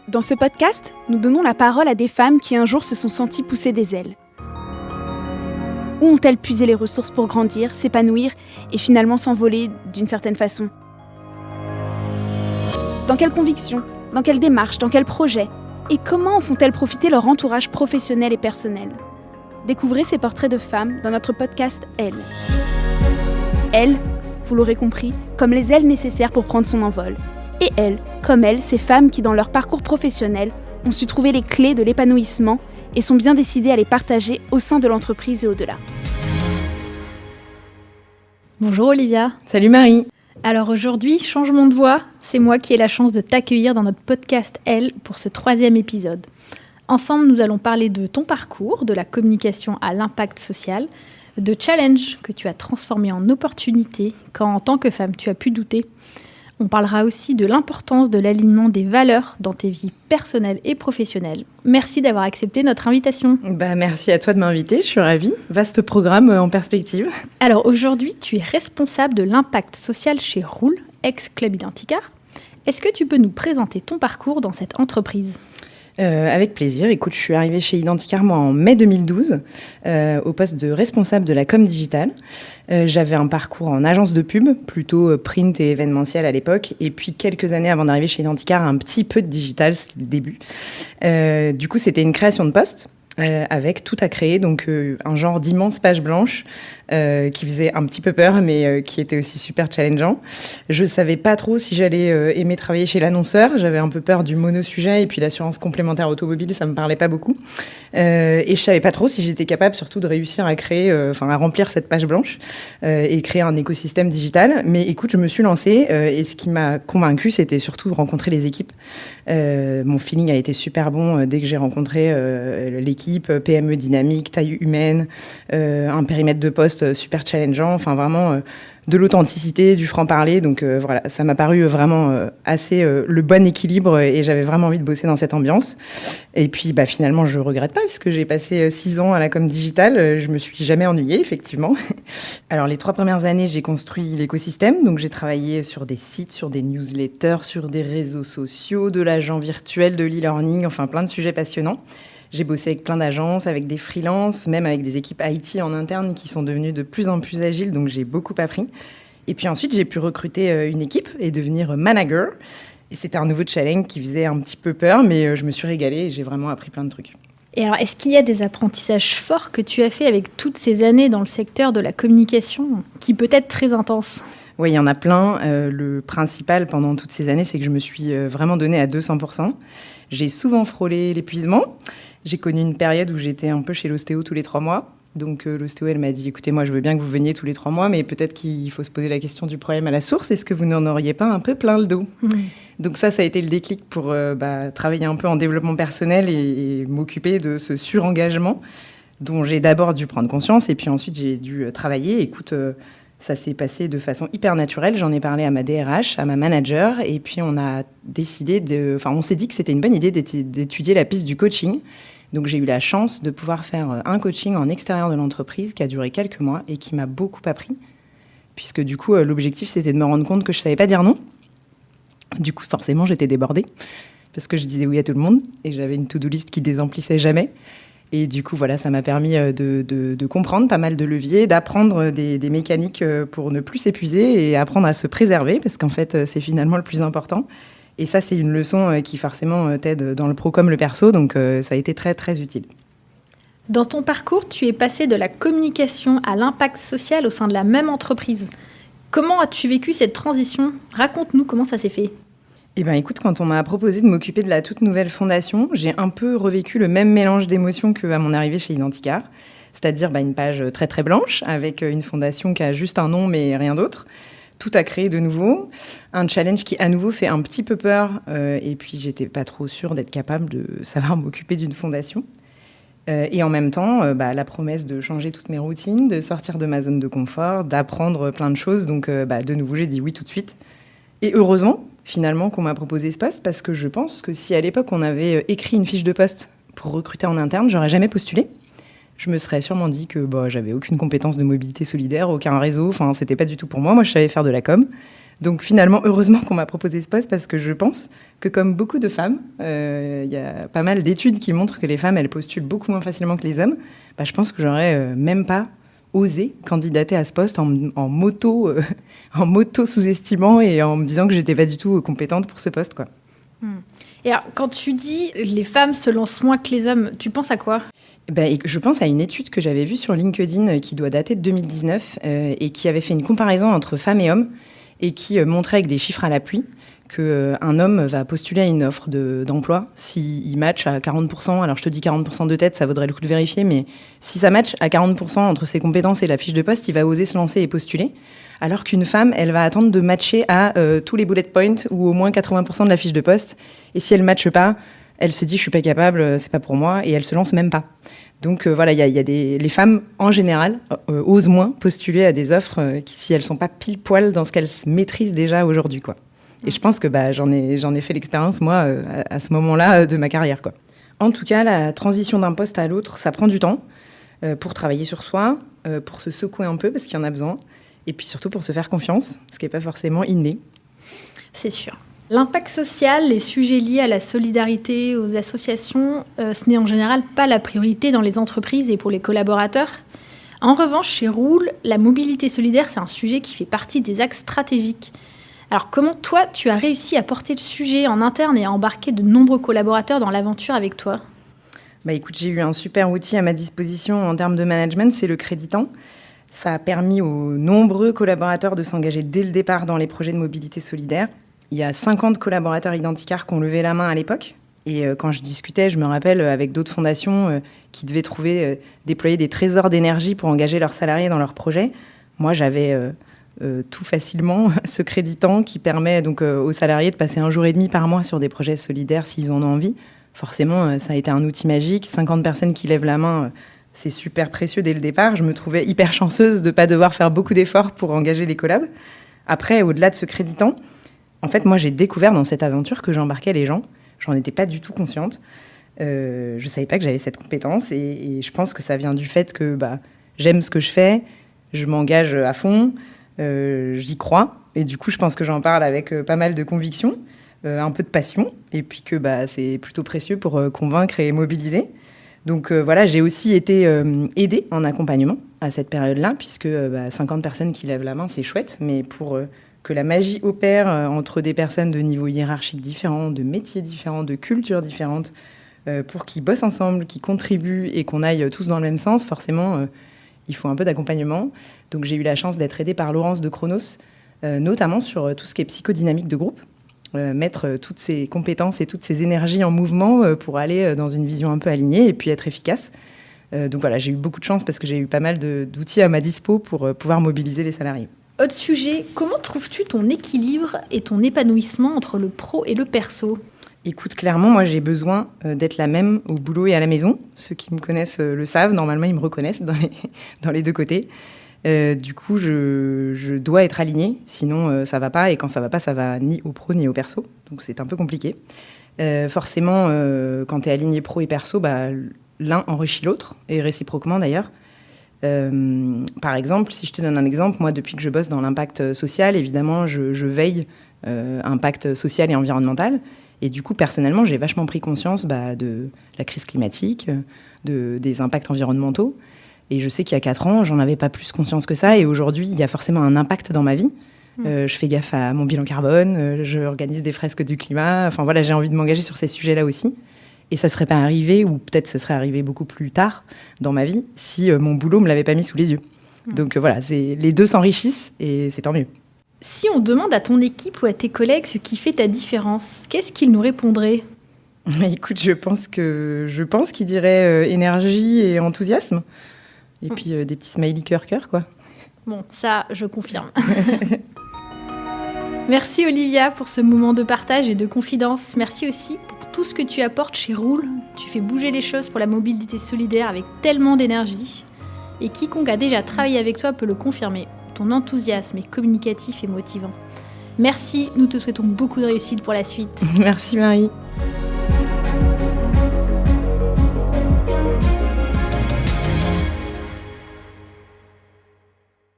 Dans ce podcast, nous donnons la parole à des femmes qui un jour se sont senties pousser des ailes. Où ont-elles puisé les ressources pour grandir, s'épanouir et finalement s'envoler d'une certaine façon ? Dans quelles convictions ? Dans quelles démarches ? Dans quels projets ? Et comment en font-elles profiter leur entourage professionnel et personnel ? Découvrez ces portraits de femmes dans notre podcast « Elles ». Elles, vous l'aurez compris, comme les ailes nécessaires pour prendre son envol. Et elles, comme elles, ces femmes qui dans leur parcours professionnel ont su trouver les clés de l'épanouissement et sont bien décidées à les partager au sein de l'entreprise et au-delà. Bonjour Olivia. Salut Marie. Alors aujourd'hui, changement de voix, c'est moi qui ai la chance de t'accueillir dans notre podcast Elle pour ce 3e épisode. Ensemble, nous allons parler de ton parcours, de la communication à l'impact social, de challenges que tu as transformés en opportunités quand en tant que femme tu as pu douter. On parlera aussi de l'importance de l'alignement des valeurs dans tes vies personnelles et professionnelles. Merci d'avoir accepté notre invitation. Merci à toi de m'inviter, je suis ravie. Vaste programme en perspective. Alors aujourd'hui, tu es responsable de l'impact social chez Roule, ex-Club Identicar. Est-ce que tu peux nous présenter ton parcours dans cette entreprise ? Avec plaisir. Écoute, je suis arrivée chez Identicar moi en mai 2012 au poste de responsable de la com digitale. J'avais un parcours en agence de pub, plutôt print et événementiel à l'époque. Et puis quelques années avant d'arriver chez Identicar, un petit peu de digital, c'était le début. Du coup, c'était une création de poste. Avec tout à créer, donc un genre d'immense page blanche qui faisait un petit peu peur, mais qui était aussi super challengeant. Je savais pas trop si j'allais aimer travailler chez l'annonceur. J'avais un peu peur du monosujet, et puis l'assurance complémentaire automobile, ça me parlait pas beaucoup. Et je savais pas trop si j'étais capable surtout de réussir à créer, à remplir cette page blanche et créer un écosystème digital. Mais écoute, je me suis lancée et ce qui m'a convaincue, c'était surtout de rencontrer les équipes. Mon feeling a été super bon dès que j'ai rencontré l'équipe, PME dynamique, taille humaine, un périmètre de poste super challengeant, enfin vraiment de l'authenticité, du franc-parler. Donc voilà, ça m'a paru vraiment assez le bon équilibre et j'avais vraiment envie de bosser dans cette ambiance. Et puis finalement, je regrette pas puisque j'ai passé 6 ans à la com digitale. Je me suis jamais ennuyée, effectivement. Alors les 3 premières années, j'ai construit l'écosystème. Donc j'ai travaillé sur des sites, sur des newsletters, sur des réseaux sociaux, de l'agent virtuel, de l'e-learning, enfin plein de sujets passionnants. J'ai bossé avec plein d'agences, avec des freelances, même avec des équipes IT en interne qui sont devenues de plus en plus agiles, donc j'ai beaucoup appris. Et puis ensuite, j'ai pu recruter une équipe et devenir manager. Et c'était un nouveau challenge qui faisait un petit peu peur, mais je me suis régalée et j'ai vraiment appris plein de trucs. Et alors, est-ce qu'il y a des apprentissages forts que tu as fait avec toutes ces années dans le secteur de la communication, qui peut être très intense ? Oui, il y en a plein. Le principal pendant toutes ces années, c'est que je me suis vraiment donnée à 200%. J'ai souvent frôlé l'épuisement. J'ai connu une période où j'étais un peu chez l'ostéo tous les 3 mois. Donc l'ostéo, elle m'a dit, écoutez, moi je veux bien que vous veniez tous les 3 mois, mais peut-être qu'il faut se poser la question du problème à la source. Est-ce que vous n'en auriez pas un peu plein le dos ? Donc ça a été le déclic pour travailler un peu en développement personnel et m'occuper de ce surengagement dont j'ai d'abord dû prendre conscience et puis ensuite j'ai dû travailler. Écoute, ça s'est passé de façon hyper naturelle. J'en ai parlé à ma DRH, à ma manager, et puis on s'est dit que c'était une bonne idée d'étudier la piste du coaching. Donc j'ai eu la chance de pouvoir faire un coaching en extérieur de l'entreprise qui a duré quelques mois et qui m'a beaucoup appris, puisque du coup l'objectif c'était de me rendre compte que je savais pas dire non. Du coup forcément j'étais débordée parce que je disais oui à tout le monde et j'avais une to-do list qui désemplissait jamais. Et du coup, voilà, ça m'a permis de comprendre pas mal de leviers, d'apprendre des mécaniques pour ne plus s'épuiser et apprendre à se préserver, parce qu'en fait, c'est finalement le plus important. Et ça, c'est une leçon qui forcément t'aide dans le pro comme le perso, donc ça a été très, très utile. Dans ton parcours, tu es passé de la communication à l'impact social au sein de la même entreprise. Comment as-tu vécu cette transition ? Raconte-nous comment ça s'est fait. Écoute, quand on m'a proposé de m'occuper de la toute nouvelle fondation, j'ai un peu revécu le même mélange d'émotions qu'à mon arrivée chez Identicar. C'est-à-dire une page très très blanche, avec une fondation qui a juste un nom mais rien d'autre. Tout à créer de nouveau. Un challenge qui à nouveau fait un petit peu peur. Et puis j'étais pas trop sûre d'être capable de savoir m'occuper d'une fondation. Et en même temps, la promesse de changer toutes mes routines, de sortir de ma zone de confort, d'apprendre plein de choses. Donc de nouveau, j'ai dit oui tout de suite. Et heureusement, finalement, qu'on m'a proposé ce poste, parce que je pense que si à l'époque, on avait écrit une fiche de poste pour recruter en interne, j'aurais jamais postulé. Je me serais sûrement dit que j'avais aucune compétence de mobilité solidaire, aucun réseau, enfin, c'était pas du tout pour moi. Moi, je savais faire de la com. Donc finalement, heureusement qu'on m'a proposé ce poste parce que je pense que comme beaucoup de femmes, y a pas mal d'études qui montrent que les femmes, elles postulent beaucoup moins facilement que les hommes. Je pense que j'aurais même pas osé candidater à ce poste en m'auto sous-estimant et en me disant que j'étais pas du tout compétente pour ce poste, quoi. Et alors, quand tu dis les femmes se lancent moins que les hommes, tu penses à quoi ? Je pense à une étude que j'avais vue sur LinkedIn qui doit dater de 2019 et qui avait fait une comparaison entre femmes et hommes et qui montrait avec des chiffres à l'appui qu'un homme va postuler à une offre d'emploi s'il match à 40%. Alors je te dis 40% de tête, ça vaudrait le coup de vérifier, mais si ça match à 40% entre ses compétences et la fiche de poste, il va oser se lancer et postuler. Alors qu'une femme, elle va attendre de matcher à tous les bullet points ou au moins 80% de la fiche de poste. Et si elle ne matche pas, elle se dit « je suis pas capable, c'est pas pour moi » et elle se lance même pas. Donc voilà, les femmes en général osent moins postuler à des offres si elles sont pas pile poil dans ce qu'elles maîtrisent déjà aujourd'hui, quoi. Et je pense que j'en ai fait l'expérience moi à ce moment-là de ma carrière, quoi. En tout cas, la transition d'un poste à l'autre, ça prend du temps pour travailler sur soi, pour se secouer un peu parce qu'il y en a besoin, et puis surtout pour se faire confiance, ce qui n'est pas forcément inné. C'est sûr. L'impact social, les sujets liés à la solidarité, aux associations, ce n'est en général pas la priorité dans les entreprises et pour les collaborateurs. En revanche, chez Roule, la mobilité solidaire, c'est un sujet qui fait partie des axes stratégiques. Alors comment toi, tu as réussi à porter le sujet en interne et à embarquer de nombreux collaborateurs dans l'aventure avec toi ? Écoute, j'ai eu un super outil à ma disposition en termes de management, c'est le Créditant. Ça a permis aux nombreux collaborateurs de s'engager dès le départ dans les projets de mobilité solidaire. Il y a 50 collaborateurs Identicar qui ont levé la main à l'époque. Et quand je discutais, je me rappelle, avec d'autres fondations qui devaient déployer des trésors d'énergie pour engager leurs salariés dans leurs projets. Moi, j'avais tout facilement ce Créditant qui permet donc aux salariés de passer 1 jour et demi par mois sur des projets solidaires s'ils en ont envie. Forcément, ça a été un outil magique. 50 personnes qui lèvent la main, c'est super précieux dès le départ. Je me trouvais hyper chanceuse de ne pas devoir faire beaucoup d'efforts pour engager les collabs. Après, au-delà de ce Créditant, en fait, moi, j'ai découvert dans cette aventure que j'embarquais les gens. J'en étais pas du tout consciente. Je savais pas que j'avais cette compétence et je pense que ça vient du fait que j'aime ce que je fais, je m'engage à fond, j'y crois. Et du coup, je pense que j'en parle avec pas mal de conviction, un peu de passion, et puis que c'est plutôt précieux pour convaincre et mobiliser. Donc voilà, j'ai aussi été aidée en accompagnement à cette période-là, puisque 50 personnes qui lèvent la main, c'est chouette, mais pour que la magie opère entre des personnes de niveaux hiérarchiques différents, de métiers différents, de cultures différentes, pour qu'ils bossent ensemble, qu'ils contribuent et qu'on aille tous dans le même sens, forcément, il faut un peu d'accompagnement. Donc j'ai eu la chance d'être aidée par Laurence de Chronos, notamment sur tout ce qui est psychodynamique de groupe, mettre toutes ces compétences et toutes ces énergies en mouvement pour aller dans une vision un peu alignée et puis être efficace. Donc voilà, j'ai eu beaucoup de chance parce que j'ai eu pas mal d'outils à ma dispo pour pouvoir mobiliser les salariés. Autre sujet, comment trouves-tu ton équilibre et ton épanouissement entre le pro et le perso ? Écoute, clairement, moi, j'ai besoin d'être la même au boulot et à la maison. Ceux qui me connaissent le savent. Normalement, ils me reconnaissent dans les deux côtés. Du coup, je dois être alignée. Sinon, ça va pas. Et quand ça va ni au pro ni au perso. Donc, c'est un peu compliqué. Forcément, quand tu es aligné pro et perso, l'un enrichit l'autre. Et réciproquement, d'ailleurs. Par exemple, si je te donne un exemple, moi, depuis que je bosse dans l'impact social, évidemment, je veille impact social et environnemental. Et du coup, personnellement, j'ai vachement pris conscience de la crise climatique, des impacts environnementaux. Et je sais qu'il y a 4 ans, j'en avais pas plus conscience que ça. Et aujourd'hui, il y a forcément un impact dans ma vie. Je fais gaffe à mon bilan carbone, je organise des fresques du climat. Enfin voilà, j'ai envie de m'engager sur ces sujets-là aussi. Et ça ne serait pas arrivé, ou peut-être ce serait arrivé beaucoup plus tard dans ma vie, si mon boulot ne me l'avait pas mis sous les yeux. Donc voilà, les deux s'enrichissent et c'est tant mieux. Si on demande à ton équipe ou à tes collègues ce qui fait ta différence, qu'est-ce qu'ils nous répondraient ? Écoute, je pense qu'ils diraient énergie et enthousiasme. Et puis des petits smiley cœur, quoi. Bon, ça, je confirme. Merci Olivia pour ce moment de partage et de confidence. Merci aussi pour tout ce que tu apportes chez Roule. Tu fais bouger les choses pour la mobilité solidaire avec tellement d'énergie. Et quiconque a déjà travaillé avec toi peut le confirmer. Ton enthousiasme est communicatif et motivant. Merci, nous te souhaitons beaucoup de réussite pour la suite. Merci Marie.